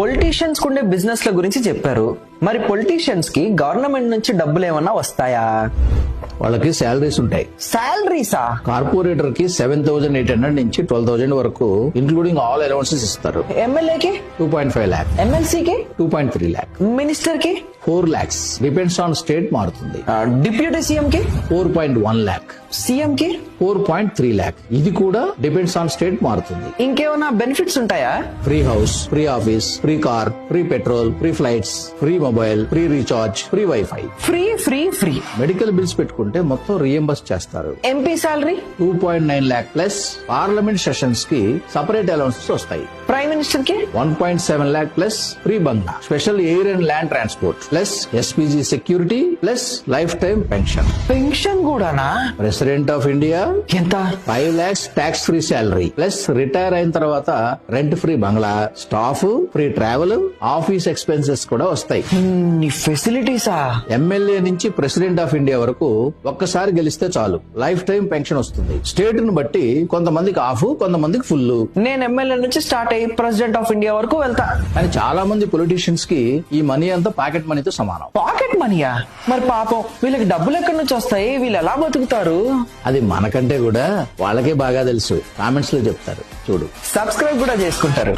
Politicians కుండే business ల గురించి చెప్పారు. మరి పొలిటీషియన్స్ కి గవర్నమెంట్ నుంచి డబ్బులు ఏమన్నా వస్తాయా? వాళ్ళకి శాలరీస్ ఉంటాయి. శాలరీసా? కార్పొరేటర్ కి 7,800 నుంచి 12,000 వరకు ఇంక్లూడింగ్ ఆల్ అలవెన్సెస్ ఇస్తారు. ఎమ్మెల్యేకి 2.5 lakh, ఎమ్మెల్సీకి 2.3 lakh, మినిస్టర్ కి 4 lakhs. డిపెండ్స్ ఆన్ స్టేట్ మారుతుంది. డిప్యూటీ సీఎం కి 4.1 lakh, సీఎం కి 4.3 lakh. ఇది కూడా డిపెండ్స్ ఆన్ స్టేట్ మారుతుంది. ఇంకేమైనా బెనిఫిట్స్ ఉంటాయా? Free house, free office, free car, free petrol, free flights, free mobile, free recharge, free wifi. Free free free. Medical bills పెట్టుకుంటే మొత్తం రియంబర్స్ చేస్తారు. MP salary 2.9 lakh plus parliament sessions కి separate allowances వస్తాయి. Prime minister కి 1.7 lakh plus free bungalow, special air and land transport plus SPG security plus life time pension. Pension కూడానా? President of India ఎంత? 5 lakhs tax free salary plus retire అయిన తర్వాత rent free బంగ్లా, staff free travel, office expenses కూడా వస్తాయి. ఫెసిలిటీసా? MLA నుంచి president of India వరకు ఒక్కసారి గెలిస్తే చాలు లైఫ్ టైం పెన్షన్ వస్తుంది. స్టేట్ ను బట్టి కొంతమందికి ఆఫ్, కొంతమందికి ఫుల్. నేను ఎమ్మెల్యే నుంచి స్టార్ట్ అయ్యి ప్రెసిడెంట్ ఆఫ్ ఇండియా వరకు వెళ్తా. కానీ చాలా మంది పొలిటీషియన్స్ కి ఈ మనీ అంతా పాకెట్ మనీతో సమానం. పాకెట్ మనీయా? మరి పాపం వీళ్ళకి డబ్బులు ఎక్కడి నుంచి వస్తాయి? వీళ్ళు ఎలా బతుకుతారు? అది మనకంటే కూడా వాళ్ళకే బాగా తెలుసు. కామెంట్స్ లో చెప్తారు చూడు. సబ్స్క్రైబ్ కూడా చేసుకుంటారు.